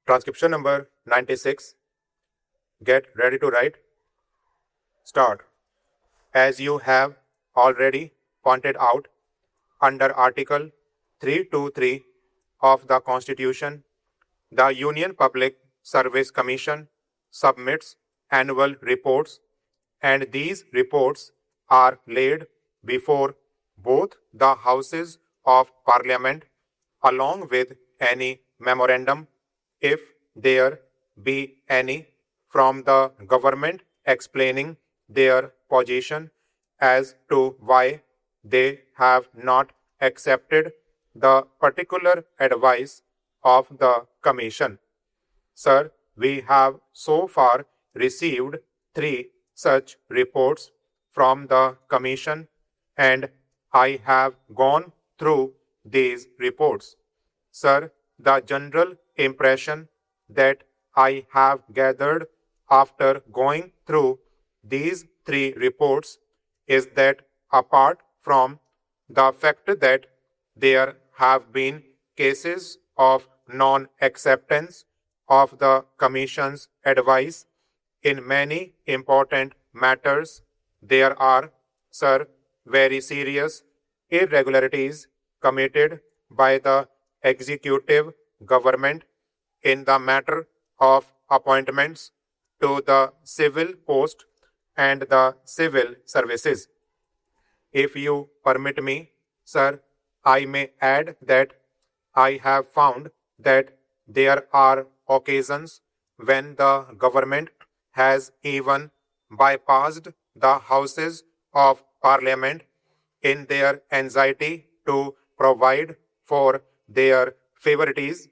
Transcription number 96. Get ready to write. Start. As you have already pointed out, under Article 323 of the Constitution, the Union Public Service Commission submits annual reports, and these reports are laid before both the Houses of Parliament along with any memorandum, if there be any, from the government explaining their position as to why they have not accepted the particular advice of the Commission. Sir, we have so far received 3 such reports from the Commission, and I have gone through these reports. Sir, the general impression that I have gathered after going through these 3 reports is that apart from the fact that there have been cases of non-acceptance of the Commission's advice in many important matters, there are, sir, very serious irregularities committed by the executive government in the matter of appointments to the civil post and the civil services. If you permit me, sir, I may add that I have found that there are occasions when the government has even bypassed the Houses of Parliament in their anxiety to provide for their favorites.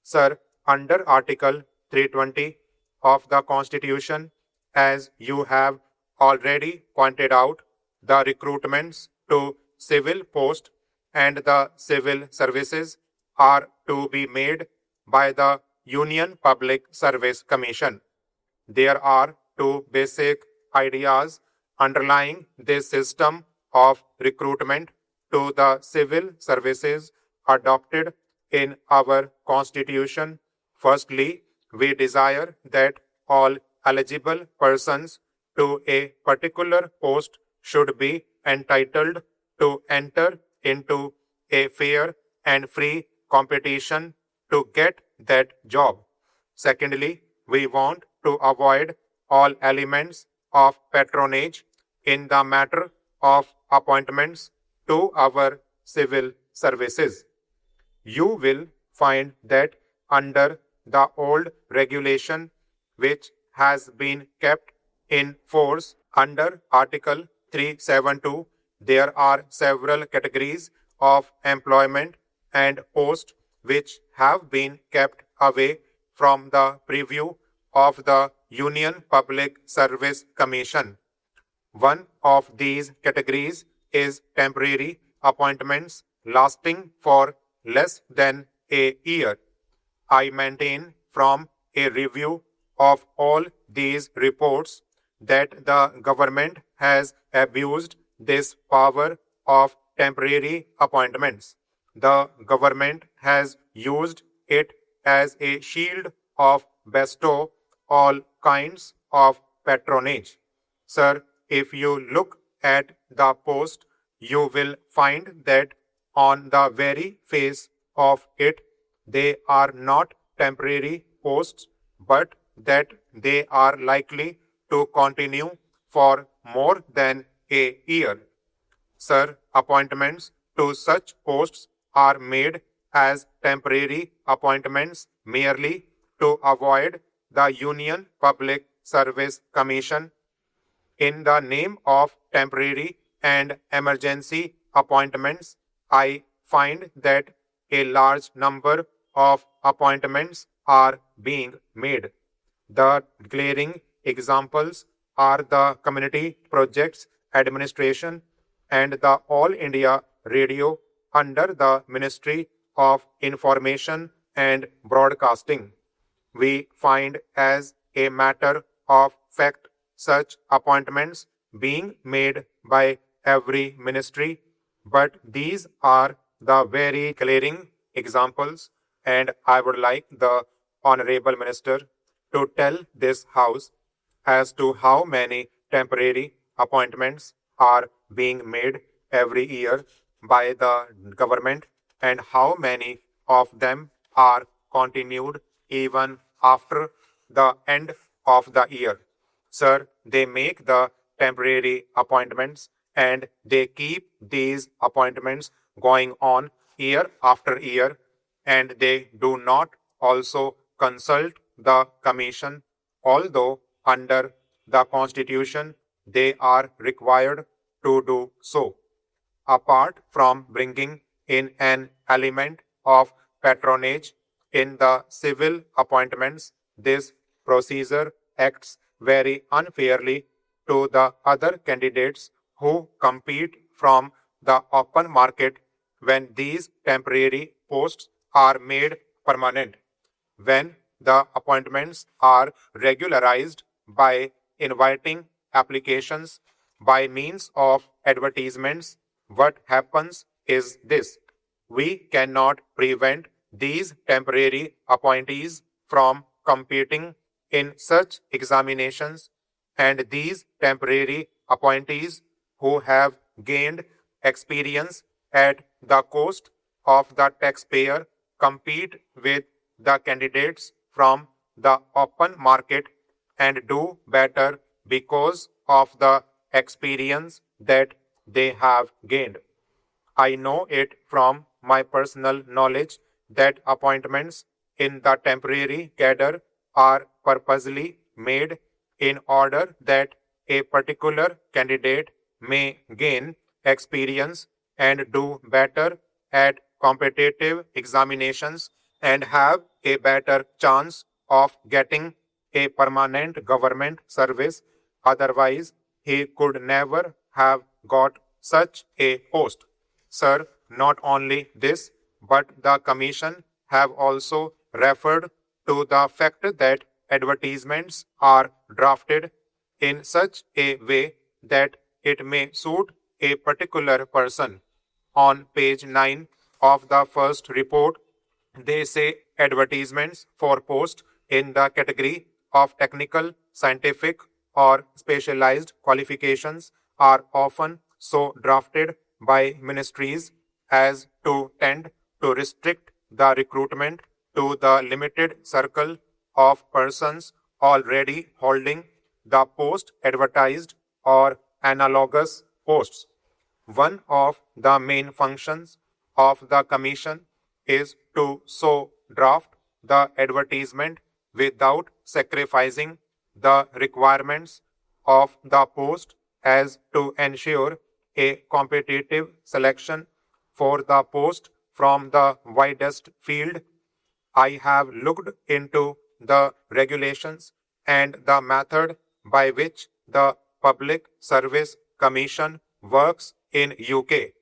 Sir, under Article 320 of the Constitution, as you have already pointed out, the recruitments to civil post and the civil services are to be made by the Union Public Service Commission. There are 2 basic ideas underlying this system of recruitment to the civil services adopted in our Constitution. Firstly, we desire that all eligible persons to a particular post should be entitled to enter into a fair and free competition to get that job. Secondly, we want to avoid all elements of patronage in the matter of appointments to our civil services. You will find that under the old regulation, which has been kept in force under Article 372, there are several categories of employment and post which have been kept away from the preview of the Union Public Service Commission. One of these categories is temporary appointments lasting for less than a year. I maintain from a review of all these reports that the government has abused this power of temporary appointments. The government has used it as a shield of bestow all kinds of patronage. Sir, if you look at the post, you will find that on the very face of it, they are not temporary posts, but that they are likely to continue for more than a year. Sir, appointments to such posts are made as temporary appointments merely to avoid the Union Public Service Commission. In the name of temporary and emergency appointments, I find that a large number of appointments are being made. The glaring examples are the Community Projects Administration and the All India Radio under the Ministry of Information and Broadcasting. We find as a matter of fact such appointments being made by every ministry, but these are the very glaring examples, and I would like the Honorable Minister, to tell this House as to how many temporary appointments are being made every year by the government and how many of them are continued even after the end of the year. Sir, they make the temporary appointments and they keep these appointments going on year after year, and they do not also consult the commission, although under the constitution they are required to do so. Apart from bringing in an element of patronage in the civil appointments, this procedure acts very unfairly to the other candidates who compete from the open market when these temporary posts are made permanent. When the appointments are regularized by inviting applications by means of advertisements, what happens is this: we cannot prevent these temporary appointees from competing in such examinations, and these temporary appointees who have gained experience at the cost of the taxpayer compete with the candidates from the open market and do better because of the experience that they have gained. I know it from my personal knowledge that appointments in the temporary cadre are purposely made in order that a particular candidate may gain experience and do better at competitive examinations and have a better chance of getting a permanent government service. Otherwise, he could never have got such a post. Sir, not only this, but the Commission have also referred to the fact that advertisements are drafted in such a way that it may suit a particular person. On page 9 of the first report, they say advertisements for posts in the category of technical, scientific, or specialized qualifications are often so drafted by ministries as to tend to restrict the recruitment to the limited circle of persons already holding the post advertised or analogous posts. One of the main functions of the Commission is to so draft the advertisement without sacrificing the requirements of the post as to ensure a competitive selection for the post from the widest field. I have looked into the regulations and the method by which the Public Service Commission works in UK.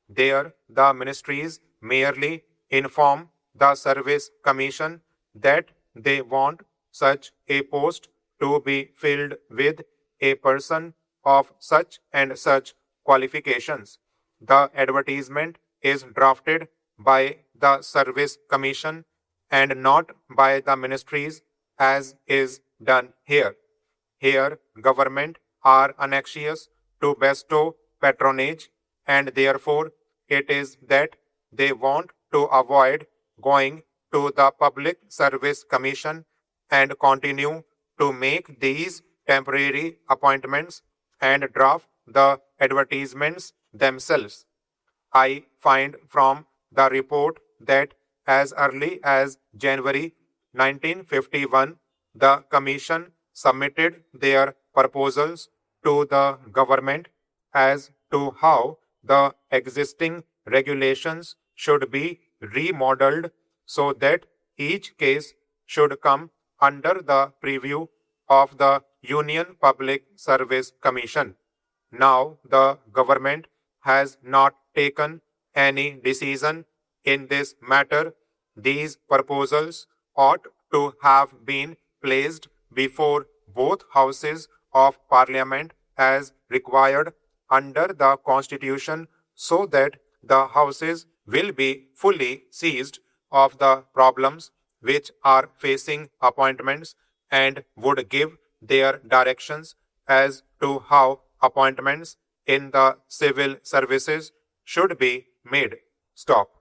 There, the ministries merely inform the Service Commission that they want such a post to be filled with a person of such and such qualifications. The advertisement is drafted by the Service Commission and not by the ministries as is done here. Here, government are anxious to bestow patronage, and therefore it is that they want to avoid going to the Public Service Commission and continue to make these temporary appointments and draft the advertisements themselves. I find from the report that as early as January 1951, the Commission submitted their proposals to the government as to how the existing regulations should be remodeled so that each case should come under the preview of the Union Public Service Commission. Now the government has not taken any decision in this matter. These proposals ought to have been placed before both houses of Parliament as required under the Constitution so that the houses will be fully seized of the problems which are facing appointments and would give their directions as to how appointments in the civil services should be made. Stop.